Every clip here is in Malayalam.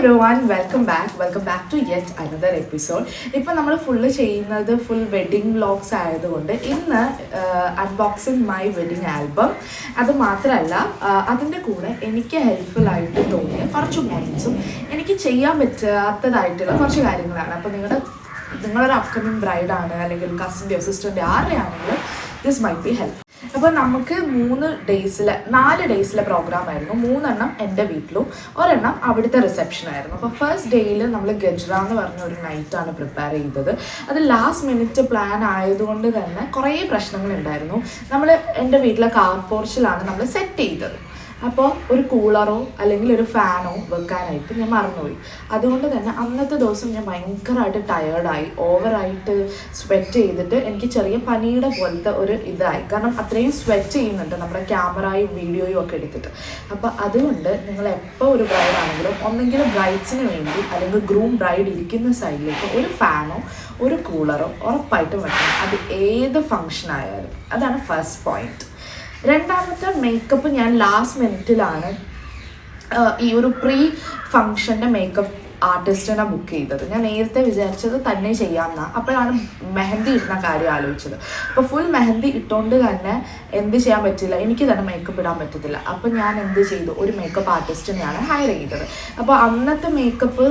everyone, welcome back to yet another episode. ഇപ്പോൾ നമ്മൾ ഫുള്ള് ചെയ്യുന്നത് ഫുൾ വെഡിങ് വ്ലോഗ്സ് ആയതുകൊണ്ട് ഇന്ന് അൺബോക്സിങ് മൈ വെഡിങ് ആൽബം. അത് മാത്രമല്ല അതിൻ്റെ കൂടെ എനിക്ക് ഹെൽപ്ഫുൾ ആയിട്ട് തോന്നിയ കുറച്ച് പോയിന്റ്സും എനിക്ക് ചെയ്യാൻ പറ്റാത്തതായിട്ടുള്ള കുറച്ച് കാര്യങ്ങളാണ്. അപ്പോൾ നിങ്ങളൊരു അപ്കമിങ് ബ്രൈഡാണ് അല്ലെങ്കിൽ കസിൻ്റെയോ സിസ്റ്ററിൻ്റെയോ ആരുടെയാണെങ്കിലും ദിസ് മൈറ്റ് ബി ഹെൽപ്പ്. അപ്പോൾ നമുക്ക് 4 ഡേയ്സിലെ പ്രോഗ്രാം ആയിരുന്നു. 3 എൻ്റെ വീട്ടിലും ഒരെണ്ണം അവിടുത്തെ റിസപ്ഷനായിരുന്നു. അപ്പോൾ ഫസ്റ്റ് ഡേയിൽ നമ്മൾ ഗജ്റ എന്ന് പറഞ്ഞ ഒരു നൈറ്റാണ് പ്രിപ്പയർ ചെയ്തത്. അത് ലാസ്റ്റ് മിനിറ്റ് പ്ലാൻ ആയതുകൊണ്ട് തന്നെ കുറേ പ്രശ്നങ്ങളുണ്ടായിരുന്നു. നമ്മൾ എൻ്റെ വീട്ടിലെ കാർ പോർച്ചിലാണ് നമ്മൾ സെറ്റ് ചെയ്തത്. അപ്പോൾ ഒരു കൂളറോ അല്ലെങ്കിൽ ഒരു ഫാനോ വെക്കാനായിട്ട് ഞാൻ മറന്നുപോയി. അതുകൊണ്ട് തന്നെ അന്നത്തെ ദിവസം ഞാൻ ഭയങ്കരമായിട്ട് ടയേർഡായി, ഓവറായിട്ട് സ്വെറ്റ് ചെയ്തിട്ട് എനിക്ക് ചെറിയ പനിയുടെ പോലത്തെ ഒരു ഇതായി. കാരണം അത്രയും സ്വെറ്റ് ചെയ്യുന്നുണ്ട് നമ്മുടെ ക്യാമറയും വീഡിയോയും ഒക്കെ എടുത്തിട്ട്. അപ്പോൾ അതുകൊണ്ട് നിങ്ങൾ എപ്പോൾ ഒരു ബ്രൈഡ് ആണെങ്കിലും ഒന്നെങ്കിൽ ബ്രൈഡ്സിന് വേണ്ടി അല്ലെങ്കിൽ ഗ്രൂം ബ്രൈഡ് ഇരിക്കുന്ന സൈഡിലേക്ക് ഒരു ഫാനോ ഒരു കൂളറോ ഉറപ്പായിട്ടും വെക്കണം. അത് ഏത് ഫങ്ഷൻ ആയാലും. അതാണ് ഫസ്റ്റ് പോയിന്റ്. രണ്ടാമത്തെ മേക്കപ്പ് ഞാൻ ലാസ്റ്റ് മിനിറ്റിലാണ് ഈ ഒരു പ്രീ ഫങ്ഷൻ്റെ മേക്കപ്പ് ആർട്ടിസ്റ്റിനെ ബുക്ക് ചെയ്തത്. ഞാൻ നേരത്തെ വിചാരിച്ചത് തന്നെ ചെയ്യാമെന്നാണ്. അപ്പോഴാണ് മെഹന്തി ഇടുന്ന കാര്യം ആലോചിച്ചത്. അപ്പോൾ ഫുൾ മെഹന്തി ഇട്ടുകൊണ്ട് തന്നെ എന്ത് ചെയ്യാൻ പറ്റില്ല, എനിക്ക് തന്നെ മേക്കപ്പ് ഇടാൻ പറ്റത്തില്ല. അപ്പോൾ ഞാൻ എന്ത് ചെയ്തു, ഒരു മേക്കപ്പ് ആർട്ടിസ്റ്റിനെയാണ് ഹയർ ചെയ്തത്. അപ്പോൾ അന്നത്തെ makeup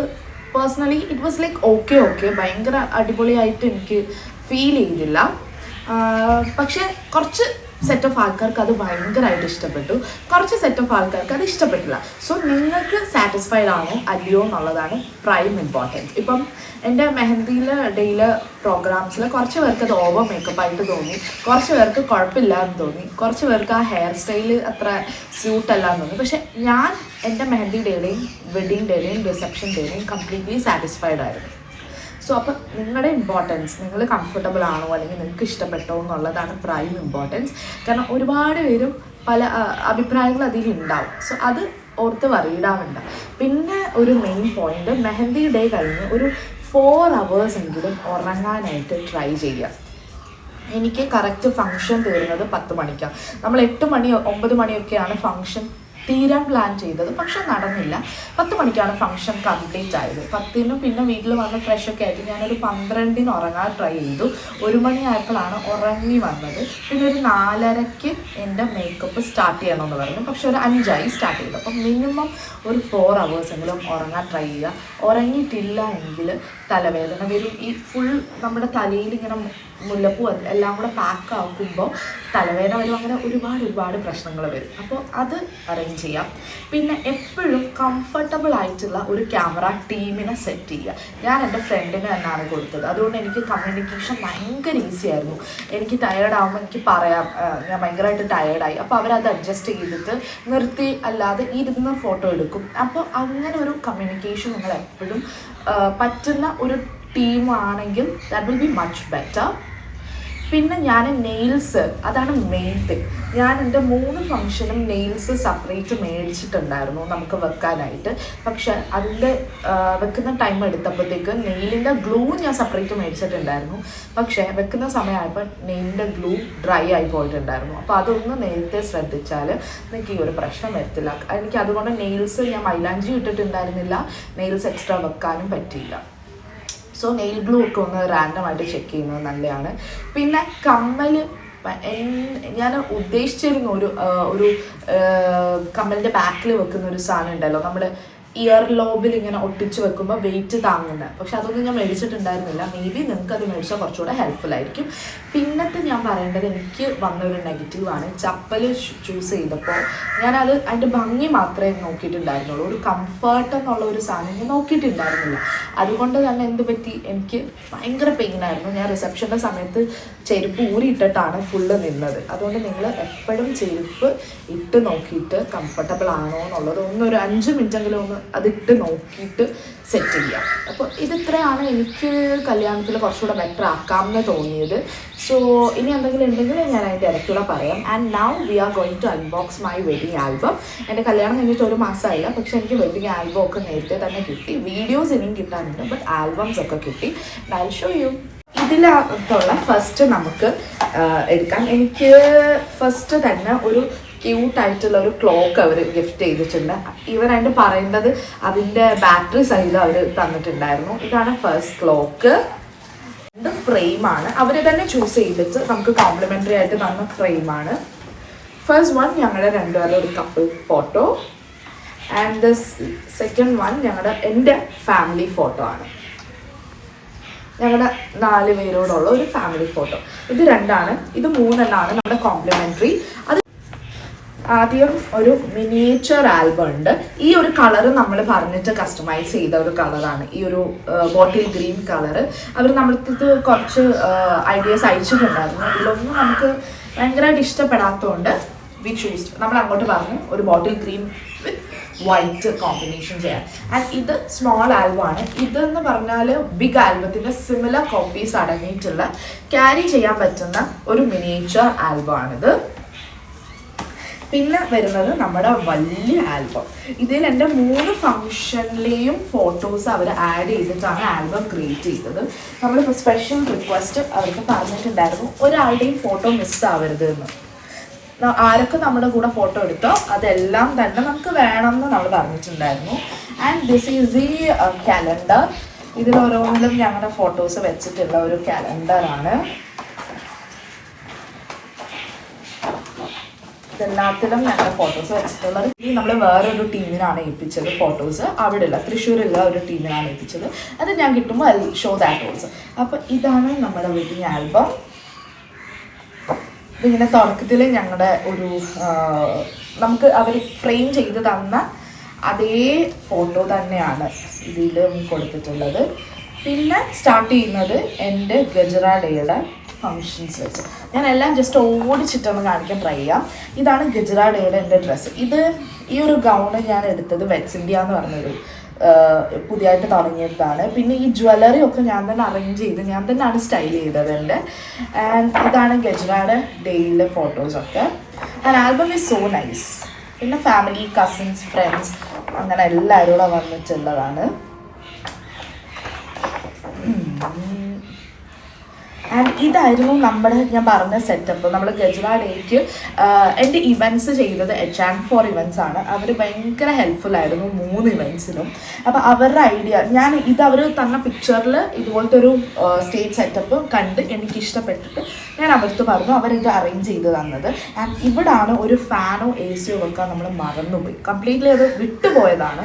personally it was like okay ഭയങ്കര അടിപൊളിയായിട്ട് എനിക്ക് ഫീൽ ചെയ്തില്ല. പക്ഷേ കുറച്ച് സെറ്റ് ഓഫ് ആൾക്കാർക്ക് അത് ഭയങ്കരമായിട്ട് ഇഷ്ടപ്പെട്ടു, കുറച്ച് സെറ്റ് ഓഫ് ആൾക്കാർക്ക് അത് ഇഷ്ടപ്പെട്ടില്ല. സോ നിങ്ങൾക്ക് സാറ്റിസ്ഫൈഡ് ആണോ അല്ലയോ എന്നുള്ളതാണ് പ്രൈം ഇമ്പോർട്ടൻസ്. ഇപ്പം എൻ്റെ മെഹന്തിയിലെ ഡേയിലെ പ്രോഗ്രാംസിൽ കുറച്ച് പേർക്ക് അത് ഓവർ മേക്കപ്പായിട്ട് തോന്നി, കുറച്ച് പേർക്ക് കുഴപ്പമില്ല എന്ന് തോന്നി, കുറച്ച് പേർക്ക് ആ ഹെയർ സ്റ്റൈല് അത്ര സ്യൂട്ടല്ല എന്ന് തോന്നി. പക്ഷെ ഞാൻ എൻ്റെ മെഹന്തി ഡേയുടെയും വെഡിങ് ഡേയുടെയും റിസപ്ഷൻ ഡേയുടെയും കംപ്ലീറ്റ്ലി സാറ്റിസ്ഫൈഡ് ആയിരുന്നു. സോ അപ്പോൾ നിങ്ങളുടെ ഇമ്പോർട്ടൻസ്, നിങ്ങൾ കംഫർട്ടബിൾ ആണോ അല്ലെങ്കിൽ നിങ്ങൾക്ക് ഇഷ്ടപ്പെട്ടോ എന്നുള്ളതാണ് പ്രൈം ഇമ്പോർട്ടൻസ്. കാരണം ഒരുപാട് പേരും പല അഭിപ്രായങ്ങൾ അതിൽ ഉണ്ടാവും. സോ അത് ഓർത്ത് വറീഡാവണ്ട. പിന്നെ ഒരു മെയിൻ പോയിന്റ്, മെഹന്തി ഡേ കഴിഞ്ഞ് ഒരു 4 hours എങ്കിലും ഉറങ്ങാനായിട്ട് ട്രൈ ചെയ്യുക. എനിക്ക് കറക്റ്റ് ഫങ്ഷൻ തീർന്നത് 10 മണിക്കാണ്. നമ്മൾ 8 മണി 9 മണിയൊക്കെയാണ് ഫങ്ഷൻ തീരാൻ പ്ലാൻ ചെയ്തത്, പക്ഷെ നടന്നില്ല. 10 മണിക്കാണ് ഫങ്ഷൻ കംപ്ലീറ്റ് ആയത്. 10 പിന്നെ വീട്ടിൽ വന്ന് ഫ്രഷൊക്കെ ആയിട്ട് ഞാനൊരു 12 ഉറങ്ങാൻ ട്രൈ ചെയ്തു. 1 മണിയായപ്പോഴാണ് ഉറങ്ങി വന്നത്. പിന്നെ ഒരു 4:30 എൻ്റെ മേക്കപ്പ് സ്റ്റാർട്ട് ചെയ്യണമെന്ന് പറഞ്ഞു, പക്ഷെ ഒരു 5 സ്റ്റാർട്ട് ചെയ്തു. അപ്പം മിനിമം ഒരു 4 hours എങ്കിലും ഉറങ്ങാൻ ട്രൈ ചെയ്യുക. ഉറങ്ങിയിട്ടില്ല എങ്കിൽ തലവേദന വരും. ഈ ഫുൾ നമ്മുടെ തലയിൽ ഇങ്ങനെ മുല്ലപ്പൂ എല്ലാം കൂടെ പാക്ക് ആക്കുമ്പോൾ തലവേദന വരും. അങ്ങനെ ഒരുപാട് പ്രശ്നങ്ങൾ വരും. അപ്പോൾ അത് അറേഞ്ച് ചെയ്യാം. പിന്നെ എപ്പോഴും കംഫർട്ടബിൾ ആയിട്ടുള്ള ഒരു ക്യാമറ ടീമിനെ സെറ്റ് ചെയ്യുക. ഞാൻ എൻ്റെ ഫ്രണ്ടിന് തന്നെയാണ് കൊടുത്തത്. അതുകൊണ്ട് എനിക്ക് കമ്മ്യൂണിക്കേഷൻ ഭയങ്കര ഈസി ആയിരുന്നു. എനിക്ക് ടയേർഡ് ആകുമ്പോൾ എനിക്ക് പറയാം ഞാൻ ഭയങ്കരമായിട്ട് ടയേർഡായി. അപ്പോൾ അവരത് അഡ്ജസ്റ്റ് ചെയ്തിട്ട് നിർത്തി അല്ലാതെ ഇരുന്ന് ഫോട്ടോ എടുക്കും. അപ്പോൾ അങ്ങനെ ഒരു കമ്മ്യൂണിക്കേഷൻ നിങ്ങൾ എപ്പോഴും പറ്റുന്ന ഒരു ടീമാണെങ്കിൽ that will be much better. പിന്നെ ഞാൻ നെയിൽസ്, അതാണ് മെയിൻ തിങ്. ഞാൻ എൻ്റെ 3 ഫംഗ്ഷനും നെയിൽസ് സെപ്പറേറ്റ് മേടിച്ചിട്ടുണ്ടായിരുന്നു നമുക്ക് വെക്കാനായിട്ട്. പക്ഷെ അതിൻ്റെ വെക്കുന്ന ടൈം എടുത്തപ്പോഴത്തേക്ക് നെയിലിൻ്റെ ഗ്ലൂ ഞാൻ സെപ്പറേറ്റ് മേടിച്ചിട്ടുണ്ടായിരുന്നു. പക്ഷേ വെക്കുന്ന സമയമായപ്പോൾ നെയിലിൻ്റെ ഗ്ലൂ ഡ്രൈ ആയി പോയിട്ടുണ്ടായിരുന്നു. അപ്പോൾ അതൊന്ന് നേരത്തെ ശ്രദ്ധിച്ചാൽ നിങ്ങൾക്ക് ഈ ഒരു പ്രശ്നം വരത്തില്ല. എനിക്ക് അതുകൊണ്ട് നെയിൽസ് ഞാൻ മൈലാഞ്ചി ഇട്ടിട്ടുണ്ടായിരുന്നില്ല, നെയിൽസ് എക്സ്ട്രാ വെക്കാനും പറ്റിയില്ല. സോ നെയിൽ ഗ്ലൂ ഒക്കെ ഒന്ന് റാൻഡമായിട്ട് ചെക്ക് ചെയ്യുന്നത് നല്ലതാണ്. പിന്നെ കമ്മൽ ഞാൻ ഉദ്ദേശിച്ചിരുന്നു ഒരു കമ്മലിൻ്റെ ബാക്കിൽ വെക്കുന്ന ഒരു സാധനം ഉണ്ടല്ലോ, നമ്മൾ ഇയർ ലോബിൽ ഇങ്ങനെ ഒട്ടിച്ച് വെക്കുമ്പോൾ വെയിറ്റ് താങ്ങുന്നത്. പക്ഷെ അതൊന്നും ഞാൻ മേടിച്ചിട്ടുണ്ടായിരുന്നില്ല. മേ ബി നിങ്ങൾക്ക് അത് മേടിച്ചാൽ കുറച്ചുകൂടെ ഹെൽപ്ഫുൾ ആയിരിക്കും. പിന്നത്തെ ഞാൻ പറയേണ്ടത്, എനിക്ക് വന്നൊരു നെഗറ്റീവാണ്. ചപ്പൽ ചൂസ് ചെയ്തപ്പോൾ ഞാനത് അതിൻ്റെ ഭംഗി മാത്രമേ നോക്കിയിട്ടുണ്ടായിരുന്നുള്ളൂ. ഒരു കംഫർട്ട് എന്നുള്ള ഒരു സാധനം ഞാൻ നോക്കിയിട്ടുണ്ടായിരുന്നില്ല. അതുകൊണ്ട് തന്നെ എന്ത് പറ്റി, എനിക്ക് ഭയങ്കര പെയിനായിരുന്നു. ഞാൻ റിസപ്ഷൻ്റെ സമയത്ത് ചെരുപ്പ് ഊരിയിട്ടിട്ടാണ് ഫുള്ള് നിന്നത്. അതുകൊണ്ട് നിങ്ങൾ എപ്പോഴും ചെരുപ്പ് ഇട്ട് നോക്കിയിട്ട് കംഫർട്ടബിൾ ആണോ എന്നുള്ളത് ഒരു 5 മിനിറ്റെങ്കിലും ഒന്ന് അതിട്ട് നോക്കിയിട്ട് സെറ്റ് ചെയ്യാം. അപ്പോൾ ഇതിത്രയാണ് എനിക്ക് കല്യാണത്തിൽ കുറച്ചുകൂടെ ബെറ്റർ ആക്കാമെന്ന് തോന്നിയത്. സോ ഇനി എന്തെങ്കിലും ഉണ്ടെങ്കിൽ ഞാൻ അതിൻ്റെ ഇടയ്ക്കൂടെ പറയാം. And now we are going to unbox my wedding album. എൻ്റെ കല്യാണം കഴിഞ്ഞിട്ട് 1 മാസമായില്ല, പക്ഷേ എനിക്ക് വെഡിങ് ആൽബം ഒക്കെ നേരത്തെ തന്നെ കിട്ടി. വീഡിയോസ് ഇനിയും കിട്ടാനുണ്ട്, ബട്ട് ആൽബംസ് ഒക്കെ കിട്ടി. I show you. ഇതിലുള്ള ഫസ്റ്റ് നമുക്ക് എടുക്കാം. എനിക്ക് ഫസ്റ്റ് തന്നെ ഒരു ക്യൂട്ടായിട്ടുള്ള ഒരു ക്ലോക്ക് അവർ ഗിഫ്റ്റ് ചെയ്തിട്ടുണ്ട്. ഇവരായിട്ട് പറയുന്നത് അതിൻ്റെ ബാറ്ററി സഹിതം അവർ തന്നിട്ടുണ്ടായിരുന്നു. ഇതാണ് ഫസ്റ്റ് ക്ലോക്ക്. ഇത് ഫ്രെയിമാണ്, അവർ തന്നെ ചൂസ് ചെയ്തിട്ട് നമുക്ക് കോംപ്ലിമെൻ്ററി ആയിട്ട് തന്ന ഫ്രെയിമാണ്. ഫസ്റ്റ് വൺ ഞങ്ങളുടെ രണ്ടുപേരുടെ ഒരു couple photo and the second one എൻ്റെ ഫാമിലി ഫോട്ടോ ആണ്. ഞങ്ങളുടെ 4 പേരോടുള്ള ഒരു ഫാമിലി ഫോട്ടോ. ഇത് 2 ഇത് 3 നമ്മുടെ കോംപ്ലിമെൻ്ററി. അത് ആദ്യം ഒരു മിനിയേച്ചർ ആൽബം ഉണ്ട്. ഈ ഒരു കളറ് നമ്മൾ പറഞ്ഞിട്ട് കസ്റ്റമൈസ് ചെയ്ത ഒരു കളറാണ്. ഈ ഒരു ബോട്ടിൽ ഗ്രീൻ കളറ് അവർ നമ്മൾക്ക് കുറച്ച് ഐഡിയാസ് അയച്ചിട്ടുണ്ടായിരുന്നു. ഇതിലൊന്നും നമുക്ക് ഭയങ്കരമായിട്ട് ഇഷ്ടപ്പെടാത്തതുകൊണ്ട് വി ചൂസ്, നമ്മൾ അങ്ങോട്ട് പറഞ്ഞു ഒരു ബോട്ടിൽ ഗ്രീൻ വിത്ത് വൈറ്റ് കോമ്പിനേഷൻ ചെയ്യാൻ. ആൻഡ് ഇത് സ്മോൾ ആൽബമാണ്. ഇതെന്ന് പറഞ്ഞാൽ ബിഗ് ആൽബത്തിൻ്റെ സിമിലർ കോപ്പീസ് അടങ്ങിയിട്ടുള്ള ക്യാരി ചെയ്യാൻ പറ്റുന്ന ഒരു മിനിയേച്ചർ ആൽബമാണിത്. പിന്നെ വരുന്നത് നമ്മുടെ വലിയ ആൽബം. ഇതിൽ എൻ്റെ 3 ഫംഗ്ഷനിലെയും ഫോട്ടോസ് അവർ ആഡ് ചെയ്തിട്ടാണ് ആൽബം ക്രിയേറ്റ് ചെയ്തത്. നമ്മളിപ്പോൾ സ്പെഷ്യൽ റിക്വസ്റ്റ് അവർക്ക് പറഞ്ഞിട്ടുണ്ടായിരുന്നു ഒരാളുടെയും ഫോട്ടോ മിസ്സാവരുത് എന്ന്. ആരൊക്കെ നമ്മുടെ കൂടെ ഫോട്ടോ എടുത്തോ അതെല്ലാം തന്നെ നമുക്ക് വേണമെന്ന് നമ്മൾ പറഞ്ഞിട്ടുണ്ടായിരുന്നു. ആൻഡ് ദിസ് ഈസ് ഈ കാലണ്ടർ. ഇതിൽ ഓരോന്നിലും ഞങ്ങളുടെ ഫോട്ടോസ് വെച്ചിട്ടുള്ള ഒരു കാലണ്ടറാണ്. ഇതെല്ലാത്തിലും ഞങ്ങളുടെ ഫോട്ടോസ് വെച്ചിട്ടുള്ളത്. ഈ നമ്മൾ വേറൊരു ടീമിനാണ് ഏൽപ്പിച്ചത് ഫോട്ടോസ്. അവിടെയുള്ള തൃശ്ശൂരുള്ള ഒരു ടീമിനാണ് ഏൽപ്പിച്ചത്. അത് ഞാൻ കിട്ടുമ്പോൾ ഐ ഷോ ദാറ്റ് ഓൾസോ. അപ്പോൾ ഇതാണ് നമ്മുടെ വെഡിങ് ആൽബം. ഇങ്ങനെ തുടക്കത്തിൽ ഞങ്ങളുടെ ഒരു നമുക്ക് അവർ ഫ്രെയിം ചെയ്ത് തന്ന അതേ ഫോട്ടോ തന്നെയാണ് ഇതിലും കൊടുത്തിട്ടുള്ളത്. പിന്നെ സ്റ്റാർട്ട് ചെയ്യുന്നത് എൻ്റെ ഗജറ ഡേയുടെ ഫങ്ഷൻസ് വെച്ച്. ഞാൻ എല്ലാം ജസ്റ്റ് ഓടിച്ചിട്ടൊന്ന് കാണിക്കാൻ ട്രൈ ചെയ്യാം. ഇതാണ് ഗജറ ഡേയുടെ എൻ്റെ ഡ്രസ്സ്. ഈ ഒരു ഗൗണ് ഞാൻ എടുത്തത് വെറ്റ്സ് ഇന്ത്യ എന്ന് പറഞ്ഞൊരു പുതിയതായിട്ട് തുടങ്ങിയതാണ്. പിന്നെ ഈ ജ്വല്ലറി ഒക്കെ ഞാൻ തന്നെ അറേഞ്ച് ചെയ്ത് ഞാൻ തന്നെയാണ് സ്റ്റൈൽ ചെയ്തത് എൻ്റെ. ആൻഡ് ഇതാണ് ഗജറയുടെ ഡേയിലെ ഫോട്ടോസൊക്കെ. And album is so nice. പിന്നെ ഫാമിലി, കസിൻസ്, ഫ്രണ്ട്സ് അങ്ങനെ എല്ലാവരും കൂടെ വന്നിട്ടുള്ളതാണ്. ആൻഡ് ഇതായിരുന്നു ഞാൻ പറഞ്ഞ സെറ്റപ്പ്. നമ്മൾ ഗജറ ഡേക്ക് എൻ്റെ ഇവൻറ്റ്സ് ചെയ്തത് H&4 ഇവൻറ്റ്സ് ആണ്. അവർ ഭയങ്കര ഹെൽപ്ഫുൾ ആയിരുന്നു 3 ഇവൻറ്റ്സിലും. അപ്പോൾ അവരുടെ ഐഡിയ അവർ തന്ന പിക്ചറിൽ ഇതുപോലത്തെ ഒരു സ്റ്റേജ് സെറ്റപ്പ് കണ്ട് എനിക്ക് ഇഷ്ടപ്പെട്ടിട്ട് ഞാൻ അവർക്ക് പറഞ്ഞു. അവരിത് അറേഞ്ച് ചെയ്ത് തന്നത്. ആൻഡ് ഇവിടാണ് ഒരു ഫാനോ AC വെക്കാൻ നമ്മൾ മറന്നുപോയി. കംപ്ലീറ്റ്ലി അത് വിട്ടുപോയതാണ്.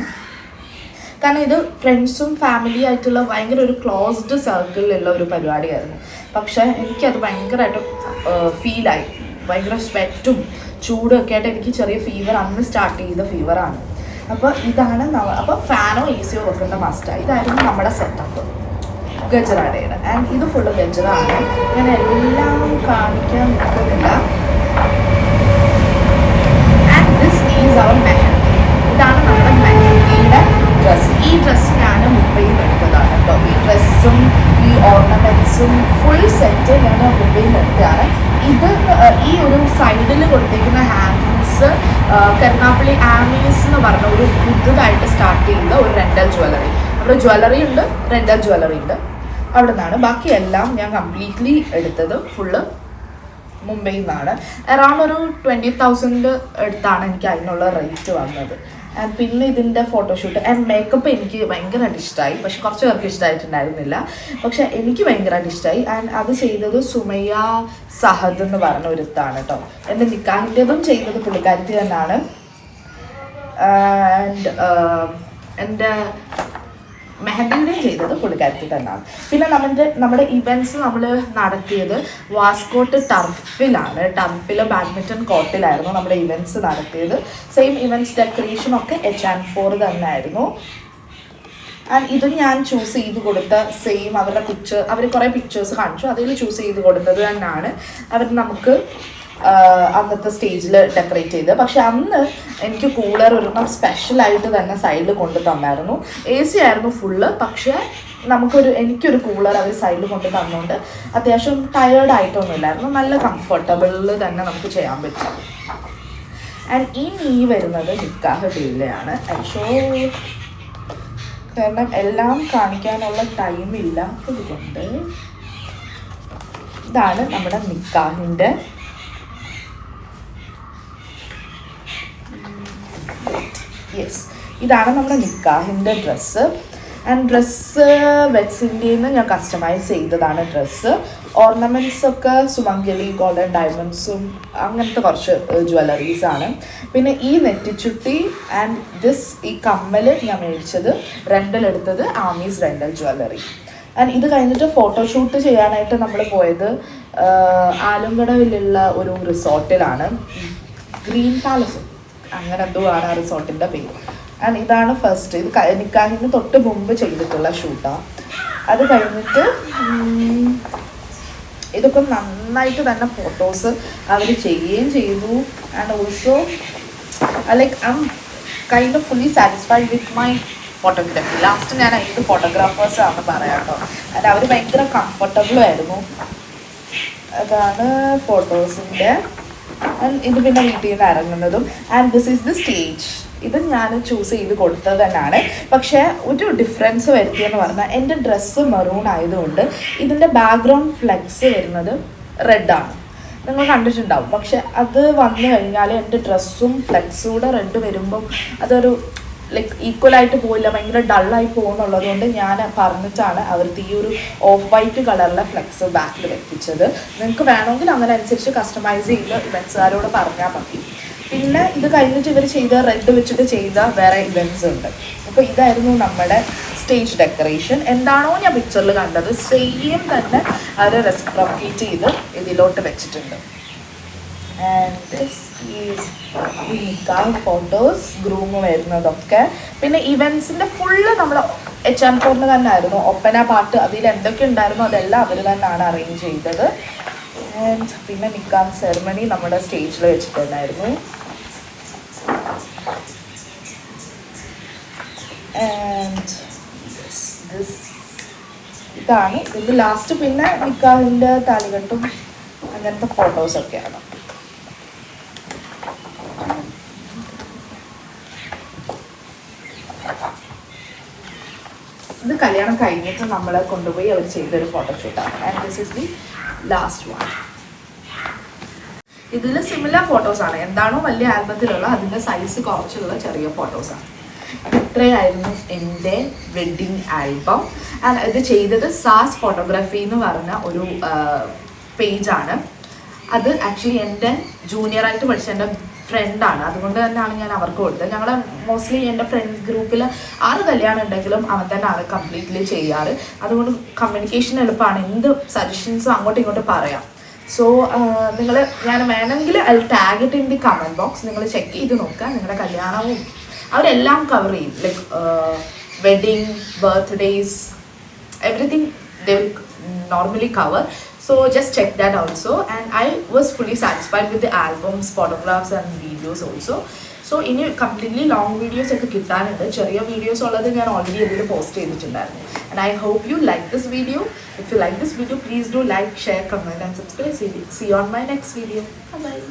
കാരണം ഇത് ഫ്രണ്ട്സും ഫാമിലി ആയിട്ടുള്ള ഭയങ്കര ഒരു ക്ലോസ്ഡ് സർക്കിളിലുള്ള ഒരു പരിപാടിയായിരുന്നു. പക്ഷേ എനിക്കത് ഭയങ്കരമായിട്ട് ഫീലായി. ഭയങ്കര സ്വെറ്റും ചൂടും ഒക്കെ ആയിട്ട് എനിക്ക് ചെറിയ ഫീവർ, അന്ന് സ്റ്റാർട്ട് ചെയ്ത ഫീവറാണ്. അപ്പോൾ ഇതാണ് അപ്പോൾ ഫാനോ AC വെക്കേണ്ട മസ്റ്റായി. ഇതായിരുന്നു നമ്മുടെ സെറ്റപ്പ് ഗജറയുടെ. ആൻഡ് ഇത് ഫുള്ള് ഗജറ ആണ്. ഞാൻ എല്ലാം കാണിക്കാൻ നിൽക്കുന്നില്ല. And this is our mehndi. ഇതാണ് നമ്മുടെ മെഹന്തിയുടെ ഡ്രസ്സ്. ഈ ഡ്രസ്സ് ഞാൻ മുംബൈയിൽ എടുത്തതാണ് കേട്ടോ. ഈ ഡ്രസ്സും ഈ ഓർണമെൻറ്റ്സും ഫുൾ സെറ്റ് ഞാൻ മുംബൈയിൽ എടുത്തതാണ്. ഈ ഒരു സൈഡിൽ കൊടുത്തേക്കുന്ന ഹാങ്ങിങ്സ് കരുനാപ്പള്ളി ആമീസ് എന്ന് പറഞ്ഞ ഒരു പുതുതായിട്ട് സ്റ്റാർട്ട് ചെയ്ത ഒരു റെൻ്റൽ ജ്വല്ലറി. അവിടെ ജ്വല്ലറി ഉണ്ട്, റെൻ്റൽ ജ്വല്ലറി ഉണ്ട്. അവിടെ നിന്നാണ്. ബാക്കിയെല്ലാം ഞാൻ കംപ്ലീറ്റ്ലി എടുത്തത് ഫുള്ള് മുംബൈയിൽ നിന്നാണ്. അറൗണ്ട് ഒരു 20,000 എടുത്താണ് എനിക്ക് അതിനുള്ള റേറ്റ് വന്നത്. ആൻഡ് പിന്നെ ഇതിൻ്റെ ഫോട്ടോഷൂട്ട് ആൻഡ് മേക്കപ്പ് എനിക്ക് ഭയങ്കരമായിട്ട് ഇഷ്ടമായി. പക്ഷെ കുറച്ച് പേർക്ക് ഇഷ്ടമായിട്ടുണ്ടായിരുന്നില്ല. പക്ഷെ എനിക്ക് ഭയങ്കരമായിട്ട് ഇഷ്ടമായി. ആൻഡ് അത് ചെയ്തത് സുമയ്യ സഹദ് എന്ന് പറഞ്ഞ ഒരുത്താണ് കേട്ടോ. എൻ്റെ നിക്കാഹിൻ്റെതും ചെയ്തത് പുള്ളിക്കാരത്തി തന്നെയാണ്. ആൻഡ് എൻ്റെ മെഹന്തിയുടെയും ചെയ്തത് പുള്ളിക്കാരത്തി തന്നെയാണ്. പിന്നെ നമ്മുടെ ഇവൻറ്റ്സ് നമ്മൾ നടത്തിയത് വാസ്കോട്ട് ടർഫിലാണ്. ടർഫിൽ ബാഡ്മിൻ്റൺ കോർട്ടിലായിരുന്നു നമ്മുടെ ഇവൻറ്റ്സ് നടത്തിയത്. സെയിം ഇവൻറ്റ്സ് ഡെക്കറേഷനൊക്കെ H&4 തന്നെ ആയിരുന്നു. ആൻഡ് ഇത് ഞാൻ ചൂസ് ചെയ്ത് കൊടുത്ത സെയിം അവരുടെ അവർ കുറേ പിക്ചേഴ്സ് കാണിച്ചു. അതിൽ ചൂസ് ചെയ്ത് കൊടുത്തത് തന്നെയാണ് അവർ നമുക്ക് അന്നത്തെ സ്റ്റേജിൽ ഡെക്കറേറ്റ് ചെയ്ത്. പക്ഷെ അന്ന് എനിക്ക് കൂളർ ഒരെണ്ണം സ്പെഷ്യലായിട്ട് തന്നെ സൈഡിൽ കൊണ്ടു തന്നായിരുന്നു. AC ആയിരുന്നു ഫുള്ള്. പക്ഷേ എനിക്കൊരു കൂളർ അവർ സൈഡിൽ കൊണ്ട് തന്നുകൊണ്ട് അത്യാവശ്യം ടയേർഡ് ആയിട്ടൊന്നുമില്ലായിരുന്നു. നല്ല കംഫർട്ടബിളിൽ തന്നെ നമുക്ക് ചെയ്യാൻ പറ്റും. ആൻഡ് ഈ വരുന്നത് നിക്കാഹ് ഡേയിലാണ്. കാരണം എല്ലാം കാണിക്കാനുള്ള ടൈമില്ലാത്തത് കൊണ്ട് ഇതാണ് നമ്മുടെ നിക്കാഹിൻ്റെ യെസ്, ഇതാണ് നമ്മുടെ നിക്കാഹിൻ്റെ ഡ്രസ്സ്. ആൻഡ് ഡ്രസ്സ് വെറ്റ്സിൻ്റെ ഞാൻ കസ്റ്റമൈസ് ചെയ്തതാണ് ഡ്രസ്സ്. ഓർണമെൻറ്റ്സ് ഒക്കെ സുമംഗലി ഗോൾഡൻ ഡയമണ്ട്സും അങ്ങനത്തെ കുറച്ച് ജ്വല്ലറീസാണ്. പിന്നെ ഈ നെറ്റിച്ചുട്ടി ആൻഡ് ഈ കമ്മൽ ഞാൻ മേടിച്ചത് റെൻ്റലെടുത്തത് ആമീസ് റെൻ്റൽ ജ്വല്ലറി. ആൻഡ് ഇത് കഴിഞ്ഞിട്ട് ഫോട്ടോഷൂട്ട് ചെയ്യാനായിട്ട് നമ്മൾ പോയത് ആലുംകടവിലുള്ള ഒരു റിസോർട്ടിലാണ്, ഗ്രീൻ പാലസ് അങ്ങനെ എന്തോ ആണ് ആ റിസോർട്ടിൻ്റെ പേര്. ആൻഡ് ഇതാണ് ഫസ്റ്റ്, ഇത് നിക്കാഹിന് തൊട്ട് മുമ്പ് ചെയ്തിട്ടുള്ള ഷൂട്ടാണ്. അത് കഴിഞ്ഞിട്ട് ഇതൊക്കെ നന്നായിട്ട് തന്നെ ഫോട്ടോസ് അവർ ചെയ്യുകയും ചെയ്തു. And also like I M kind of fully satisfied with my photography. Last ഞാൻ 5 ഫോട്ടോഗ്രാഫേഴ്സാണ് പറയാം കേട്ടോ. ആൻഡ് അവർ ഭയങ്കര കംഫർട്ടബിളും ആയിരുന്നു. അതാണ് ഫോട്ടോസിൻ്റെ. ആൻഡ് ഇത് പിന്നെ വീട്ടിൽ നിന്ന് ഇറങ്ങുന്നതും. And this is the stage. ഇത് ഞാൻ ചൂസ് ചെയ്ത് കൊടുത്തത് തന്നെയാണ്. പക്ഷേ ഒരു ഡിഫറൻസ് വരുത്തിയെന്ന് പറഞ്ഞാൽ എൻ്റെ ഡ്രസ്സ് മെറൂൺ ആയതുകൊണ്ട് ഇതിൻ്റെ ബാക്ക്ഗ്രൗണ്ട് ഫ്ലെക്സ് വരുന്നത് റെഡാണ്. നിങ്ങൾ കണ്ടിട്ടുണ്ടാവും. പക്ഷെ അത് വന്നു കഴിഞ്ഞാൽ എൻ്റെ ഡ്രസ്സും ഫ്ലെക്സും കൂടെ റെഡ് വരുമ്പം അതൊരു ലൈക്ക് ഈക്വലായിട്ട് പോയില്ല, ഭയങ്കര ഡള്ളായി പോകുന്നുള്ളത് കൊണ്ട് ഞാൻ പറഞ്ഞിട്ടാണ് അവർക്ക് ഈ ഒരു ഓഫ് വൈറ്റ് കളറിലെ ഫ്ലെക്സ് ബാക്കിൽ വെപ്പിച്ചത്. നിങ്ങൾക്ക് വേണമെങ്കിൽ അങ്ങനെ അനുസരിച്ച് കസ്റ്റമൈസ് ചെയ്ത് ഇവൻസുകാരോട് പറഞ്ഞാൽ മതി. പിന്നെ ഇത് കഴിഞ്ഞിട്ട് ഇവർ ചെയ്ത റെഡ് വെച്ചിട്ട് ചെയ്ത വേറെ ഇവൻറ്റ്സ് ഉണ്ട്. അപ്പോൾ ഇതായിരുന്നു നമ്മുടെ സ്റ്റേജ് ഡെക്കറേഷൻ. എന്താണോ ഞാൻ പിക്ചറിൽ കണ്ടത് സെയിം തന്നെ അവർ റെസ്പ്രോക്കേറ്റ് ചെയ്ത് ഇതിലോട്ട് വെച്ചിട്ടുണ്ട്. ആൻഡ് ദിസ് ഈസ് ഈ നിക്കാഹ് ഫോട്ടോസ്, ഗ്രൂം വരുന്നതൊക്കെ. പിന്നെ ഇവൻറ്റ്സിൻ്റെ ഫുള്ള് നമ്മൾ HM4 തന്നെ ആയിരുന്നു. ഒപ്പന പാട്ട് അതിൽ എന്തൊക്കെ ഉണ്ടായിരുന്നു അതെല്ലാം അവർ തന്നെയാണ് അറേഞ്ച് ചെയ്തത്. ആൻഡ് പിന്നെ നിക്കാഹ് സെറമണി നമ്മുടെ സ്റ്റേജിൽ വെച്ചിട്ടുണ്ടായിരുന്നു. ആൻഡ് ഇതാണ് ഇത് ലാസ്റ്റ്. പിന്നെ നിക്കാഹിൻ്റെ താലികെട്ടും അങ്ങനത്തെ ഫോട്ടോസൊക്കെയാണ്. ഇത് കല്യാണം കഴിഞ്ഞിട്ട് നമ്മളെ കൊണ്ടുപോയി അവർ ചെയ്തൊരു ഫോട്ടോഷൂട്ടാണ്. And this is the last one. ഇതിൽ സിമിലർ ഫോട്ടോസാണ്. എന്താണോ വലിയ ആൽബത്തിലുള്ള അതിൻ്റെ സൈസ് കുറച്ചുള്ള ചെറിയ ഫോട്ടോസാണ്. ഇത്രയായിരുന്നു എൻ്റെ വെഡ്ഡിങ് ആൽബം. ആൻഡ് ഇത് ചെയ്തത് സാസ് ഫോട്ടോഗ്രാഫി എന്ന് പറഞ്ഞ ഒരു പേജാണ്. അത് ആക്ച്വലി എൻ്റെ ജൂനിയറായിട്ട് പഠിച്ച എൻ്റെ ഫ്രണ്ടാണ്. അതുകൊണ്ട് തന്നെയാണ് ഞാൻ അവർക്ക് കൊടുത്തത്. ഞങ്ങൾ മോസ്റ്റ്ലി എൻ്റെ ഫ്രണ്ട്സ് ഗ്രൂപ്പിൽ 6 കല്യാണം ഉണ്ടെങ്കിലും അവൻ തന്നെയാണ് കംപ്ലീറ്റ്ലി ചെയ്യാറ്. അതുകൊണ്ട് കമ്മ്യൂണിക്കേഷൻ എളുപ്പമാണ്. എന്ത് സജഷൻസും അങ്ങോട്ടും ഇങ്ങോട്ടും പറയാം. സോ നിങ്ങൾ ഞാൻ വേണമെങ്കിൽ അതിൽ ടാഗ് ഇട്ട് ഇൻ ദി കമൻറ്റ് ബോക്സ്. നിങ്ങൾ ചെക്ക് ചെയ്ത് നോക്കുക. നിങ്ങളുടെ കല്യാണവും അവരെല്ലാം കവർ ചെയ്യും. Like wedding, birthdays, everything they will normally cover. So just check that also. And I was fully satisfied with the albums, photographs and videos also. So ഇനി കംപ്ലീറ്റ്ലി ലോങ് വീഡിയോസ് ഒക്കെ കിട്ടാനുണ്ട്. ചെറിയ വീഡിയോസ് ഉള്ളത് ഞാൻ ഓൾറെഡി ഇതിൽ പോസ്റ്റ് ചെയ്തിട്ടുണ്ടായിരുന്നു. And I hope you like this video. If you like this video, please do like, share, comment and subscribe. See you on my next video. Bye bye.